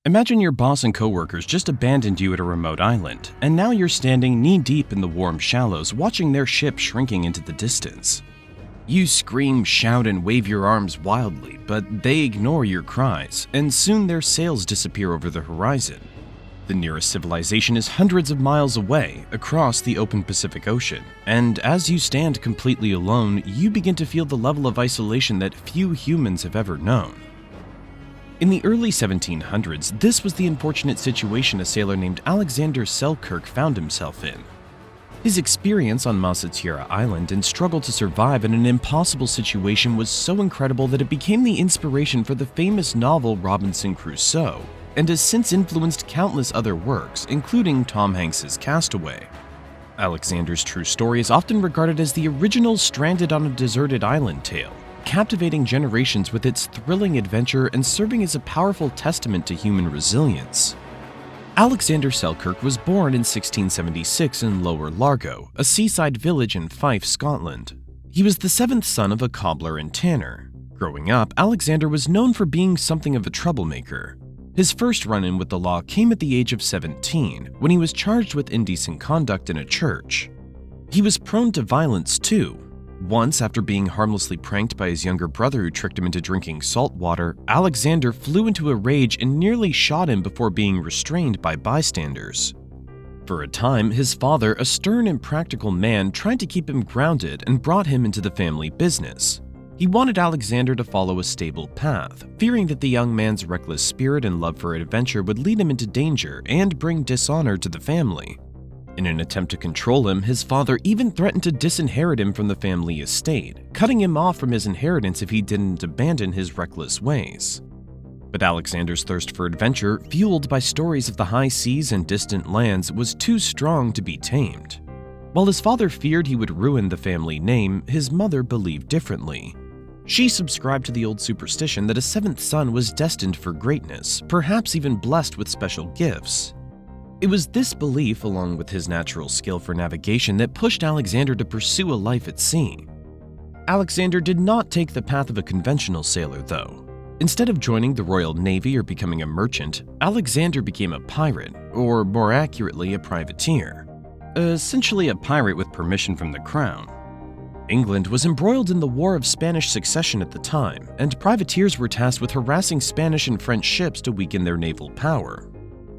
Imagine your boss and coworkers just abandoned you at a remote island, and now you're standing knee-deep in the warm shallows watching their ship shrinking into the distance. You scream, shout, and wave your arms wildly, but they ignore your cries, and soon their sails disappear over the horizon. The nearest civilization is hundreds of miles away, across the open Pacific Ocean, and as you stand completely alone, you begin to feel the level of isolation that few humans have ever known. In the early 1700s, this was the unfortunate situation a sailor named Alexander Selkirk found himself in. His experience on Masatira Island and struggle to survive in an impossible situation was so incredible that it became the inspiration for the famous novel Robinson Crusoe, and has since influenced countless other works, including Tom Hanks's Castaway. Alexander's true story is often regarded as the original stranded on a deserted island tale, captivating generations with its thrilling adventure and serving as a powerful testament to human resilience. Alexander Selkirk was born in 1676 in Lower Largo, a seaside village in Fife, Scotland. He was the seventh son of a cobbler and tanner. Growing up, Alexander was known for being something of a troublemaker. His first run-in with the law came at the age of 17, when he was charged with indecent conduct in a church. He was prone to violence too. Once, after being harmlessly pranked by his younger brother who tricked him into drinking salt water, Alexander flew into a rage and nearly shot him before being restrained by bystanders. For a time, his father, a stern and practical man, tried to keep him grounded and brought him into the family business. He wanted Alexander to follow a stable path, fearing that the young man's reckless spirit and love for adventure would lead him into danger and bring dishonor to the family. In an attempt to control him, his father even threatened to disinherit him from the family estate, cutting him off from his inheritance if he didn't abandon his reckless ways. But Alexander's thirst for adventure, fueled by stories of the high seas and distant lands, was too strong to be tamed. While his father feared he would ruin the family name, his mother believed differently. She subscribed to the old superstition that a seventh son was destined for greatness, perhaps even blessed with special gifts. It was this belief, along with his natural skill for navigation, that pushed Alexander to pursue a life at sea. Alexander did not take the path of a conventional sailor, though. Instead of joining the Royal Navy or becoming a merchant, Alexander became a pirate, or more accurately, a privateer. Essentially a pirate with permission from the crown. England was embroiled in the War of Spanish Succession at the time, and privateers were tasked with harassing Spanish and French ships to weaken their naval power.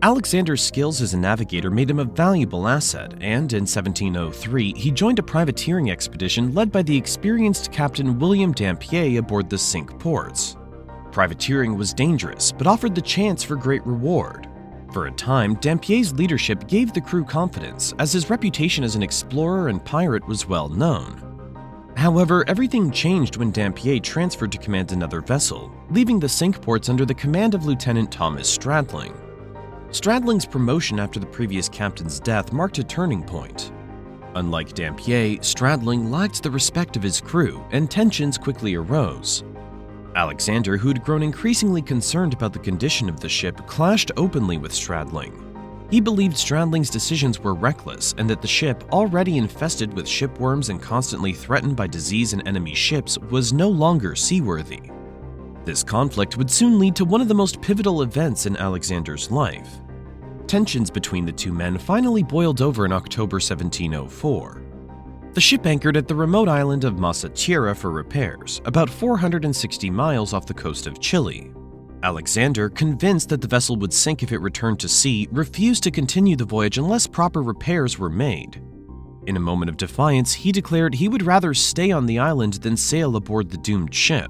Alexander's skills as a navigator made him a valuable asset, and in 1703 he joined a privateering expedition led by the experienced Captain William Dampier aboard the Cinque Ports. Privateering was dangerous, but offered the chance for great reward. For a time, Dampier's leadership gave the crew confidence, as his reputation as an explorer and pirate was well known. However, everything changed when Dampier transferred to command another vessel, leaving the Cinque Ports under the command of Lieutenant Thomas Stradling. Stradling's promotion after the previous captain's death marked a turning point. Unlike Dampier, Stradling lacked the respect of his crew, and tensions quickly arose. Alexander, who had grown increasingly concerned about the condition of the ship, clashed openly with Stradling. He believed Stradling's decisions were reckless and that the ship, already infested with shipworms and constantly threatened by disease and enemy ships, was no longer seaworthy. This conflict would soon lead to one of the most pivotal events in Alexander's life. Tensions between the two men finally boiled over in October 1704. The ship anchored at the remote island of Masatira for repairs, about 460 miles off the coast of Chile. Alexander, convinced that the vessel would sink if it returned to sea, refused to continue the voyage unless proper repairs were made. In a moment of defiance, he declared he would rather stay on the island than sail aboard the doomed ship.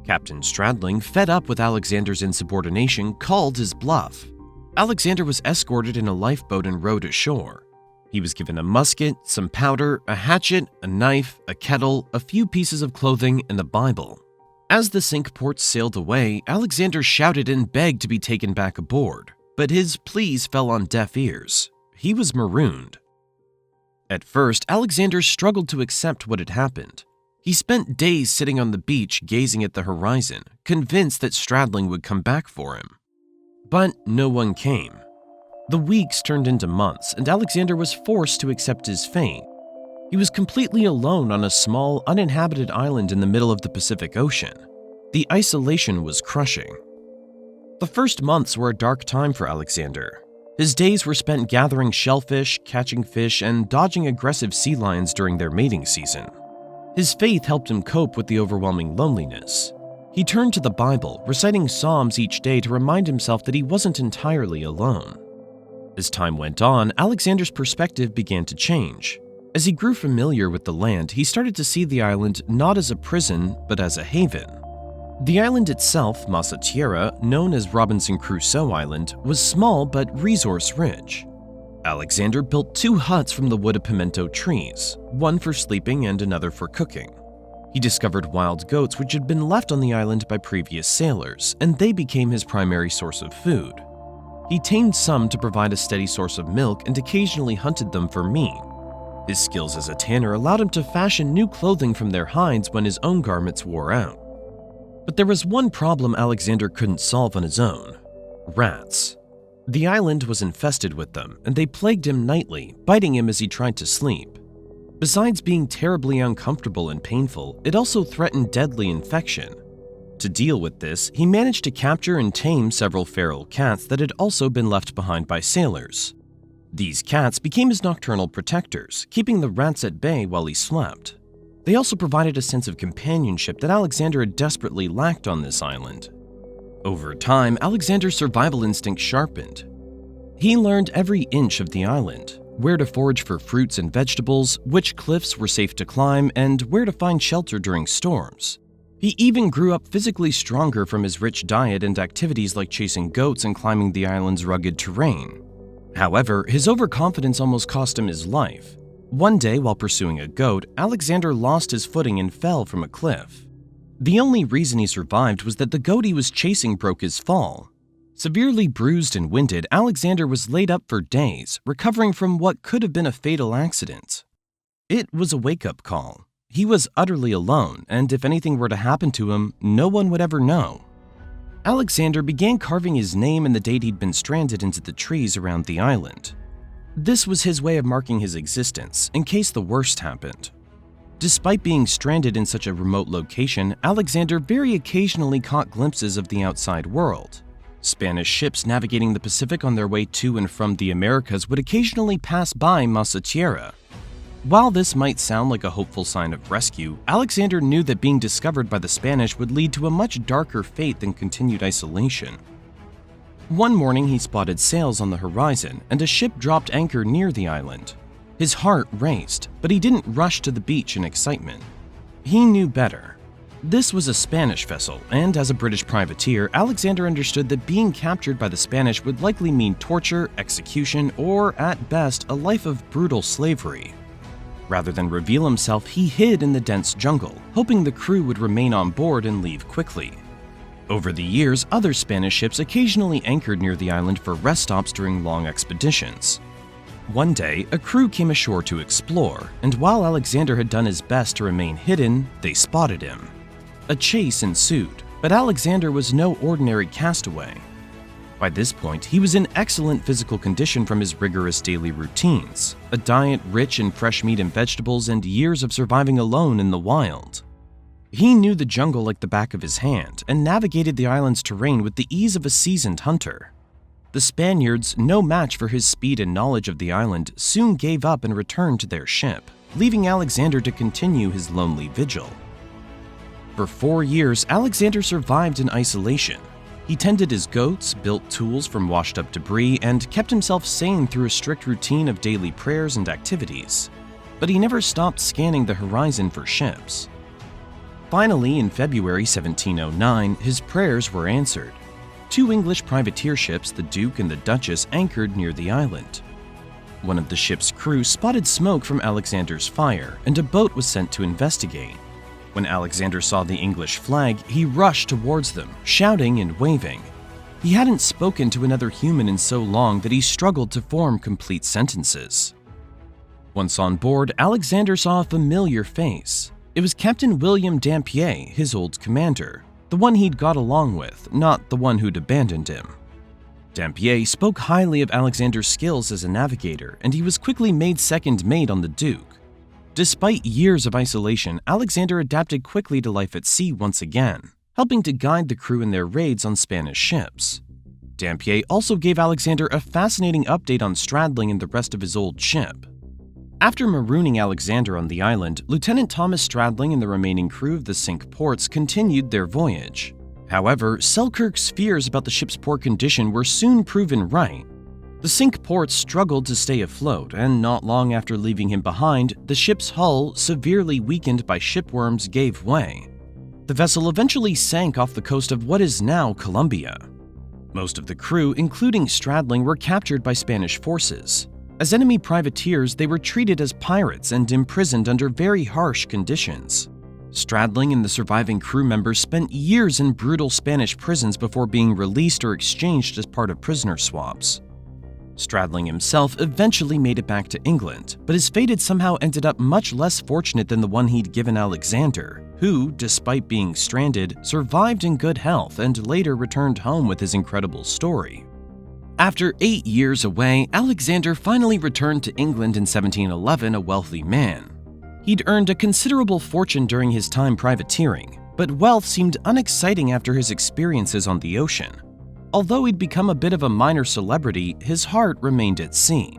Captain Stradling, fed up with Alexander's insubordination, called his bluff. Alexander was escorted in a lifeboat and rowed ashore. He was given a musket, some powder, a hatchet, a knife, a kettle, a few pieces of clothing, and a Bible. As the Cinque Ports sailed away, Alexander shouted and begged to be taken back aboard, but his pleas fell on deaf ears. He was marooned. At first, Alexander struggled to accept what had happened. He spent days sitting on the beach gazing at the horizon, convinced that Stradling would come back for him. But no one came. The weeks turned into months, and Alexander was forced to accept his fate. He was completely alone on a small, uninhabited island in the middle of the Pacific Ocean. The isolation was crushing. The first months were a dark time for Alexander. His days were spent gathering shellfish, catching fish, and dodging aggressive sea lions during their mating season. His faith helped him cope with the overwhelming loneliness. He turned to the Bible, reciting psalms each day to remind himself that he wasn't entirely alone. As time went on, Alexander's perspective began to change. As he grew familiar with the land, he started to see the island not as a prison, but as a haven. The island itself, Masa Tierra, known as Robinson Crusoe Island, was small but resource-rich. Alexander built 2 huts from the wood of pimento trees, one for sleeping and another for cooking. He discovered wild goats which had been left on the island by previous sailors, and they became his primary source of food. He tamed some to provide a steady source of milk and occasionally hunted them for meat. His skills as a tanner allowed him to fashion new clothing from their hides when his own garments wore out. But there was one problem Alexander couldn't solve on his own: rats. The island was infested with them, and they plagued him nightly, biting him as he tried to sleep. Besides being terribly uncomfortable and painful, it also threatened deadly infection. To deal with this, he managed to capture and tame several feral cats that had also been left behind by sailors. These cats became his nocturnal protectors, keeping the rats at bay while he slept. They also provided a sense of companionship that Alexander had desperately lacked on this island. Over time, Alexander's survival instinct sharpened. He learned every inch of the island, where to forage for fruits and vegetables, which cliffs were safe to climb, and where to find shelter during storms. He even grew up physically stronger from his rich diet and activities like chasing goats and climbing the island's rugged terrain. However, his overconfidence almost cost him his life. One day, while pursuing a goat, Alexander lost his footing and fell from a cliff. The only reason he survived was that the goat he was chasing broke his fall. Severely bruised and winded, Alexander was laid up for days, recovering from what could have been a fatal accident. It was a wake-up call. He was utterly alone, and if anything were to happen to him, no one would ever know. Alexander began carving his name and the date he'd been stranded into the trees around the island. This was his way of marking his existence, in case the worst happened. Despite being stranded in such a remote location, Alexander very occasionally caught glimpses of the outside world. Spanish ships navigating the Pacific on their way to and from the Americas would occasionally pass by Masa Tierra. While this might sound like a hopeful sign of rescue, Alexander knew that being discovered by the Spanish would lead to a much darker fate than continued isolation. One morning, he spotted sails on the horizon, and a ship dropped anchor near the island. His heart raced, but he didn't rush to the beach in excitement. He knew better. This was a Spanish vessel, and as a British privateer, Alexander understood that being captured by the Spanish would likely mean torture, execution, or, at best, a life of brutal slavery. Rather than reveal himself, he hid in the dense jungle, hoping the crew would remain on board and leave quickly. Over the years, other Spanish ships occasionally anchored near the island for rest stops during long expeditions. One day, a crew came ashore to explore, and while Alexander had done his best to remain hidden, they spotted him. A chase ensued, but Alexander was no ordinary castaway. By this point, he was in excellent physical condition from his rigorous daily routines, a diet rich in fresh meat and vegetables, and years of surviving alone in the wild. He knew the jungle like the back of his hand and navigated the island's terrain with the ease of a seasoned hunter. The Spaniards, no match for his speed and knowledge of the island, soon gave up and returned to their ship, leaving Alexander to continue his lonely vigil. For 4 years, Alexander survived in isolation. He tended his goats, built tools from washed-up debris, and kept himself sane through a strict routine of daily prayers and activities. But he never stopped scanning the horizon for ships. Finally, in February 1709, his prayers were answered. 2 English privateer ships, the Duke and the Duchess, anchored near the island. One of the ship's crew spotted smoke from Alexander's fire, and a boat was sent to investigate. When Alexander saw the English flag, he rushed towards them, shouting and waving. He hadn't spoken to another human in so long that he struggled to form complete sentences. Once on board, Alexander saw a familiar face. It was Captain William Dampier, his old commander, the one he'd got along with, not the one who'd abandoned him. Dampier spoke highly of Alexander's skills as a navigator, and he was quickly made second mate on the Duke. Despite years of isolation, Alexander adapted quickly to life at sea once again, helping to guide the crew in their raids on Spanish ships. Dampier also gave Alexander a fascinating update on Stradling and the rest of his old ship. After marooning Alexander on the island, Lieutenant Thomas Stradling and the remaining crew of the Cinque Ports continued their voyage. However, Selkirk's fears about the ship's poor condition were soon proven right. The Cinque Ports struggled to stay afloat, and not long after leaving him behind, the ship's hull, severely weakened by shipworms, gave way. The vessel eventually sank off the coast of what is now Colombia. Most of the crew, including Stradling, were captured by Spanish forces. As enemy privateers, they were treated as pirates and imprisoned under very harsh conditions. Stradling and the surviving crew members spent years in brutal Spanish prisons before being released or exchanged as part of prisoner swaps. Stradling himself eventually made it back to England, but his fate had somehow ended up much less fortunate than the one he'd given Alexander, who, despite being stranded, survived in good health and later returned home with his incredible story. After 8 years away, Alexander finally returned to England in 1711 a wealthy man. He'd earned a considerable fortune during his time privateering, but wealth seemed unexciting after his experiences on the ocean. Although he'd become a bit of a minor celebrity, his heart remained at sea.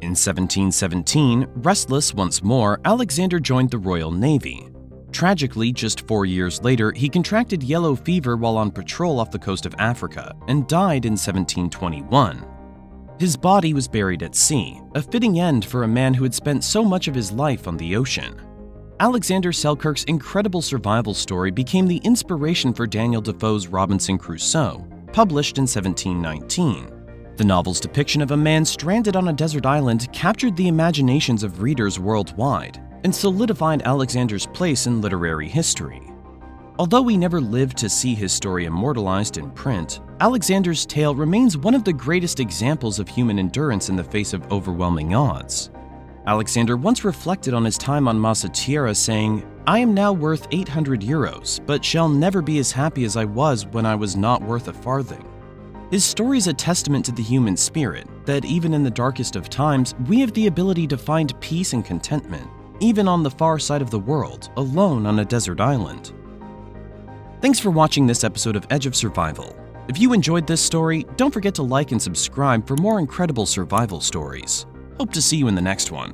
In 1717, restless once more, Alexander joined the Royal Navy. Tragically, just 4 years later, he contracted yellow fever while on patrol off the coast of Africa and died in 1721. His body was buried at sea, a fitting end for a man who had spent so much of his life on the ocean. Alexander Selkirk's incredible survival story became the inspiration for Daniel Defoe's Robinson Crusoe, published in 1719. The novel's depiction of a man stranded on a desert island captured the imaginations of readers worldwide and solidified Alexander's place in literary history. Although we never lived to see his story immortalized in print, Alexander's tale remains one of the greatest examples of human endurance in the face of overwhelming odds. Alexander once reflected on his time on Massa Tierra, saying, "I am now worth 800 euros, but shall never be as happy as I was when I was not worth a farthing." His story is a testament to the human spirit, that even in the darkest of times, we have the ability to find peace and contentment, even on the far side of the world, alone on a desert island. Thanks for watching this episode of Edge of Survival. If you enjoyed this story, don't forget to like and subscribe for more incredible survival stories. Hope to see you in the next one.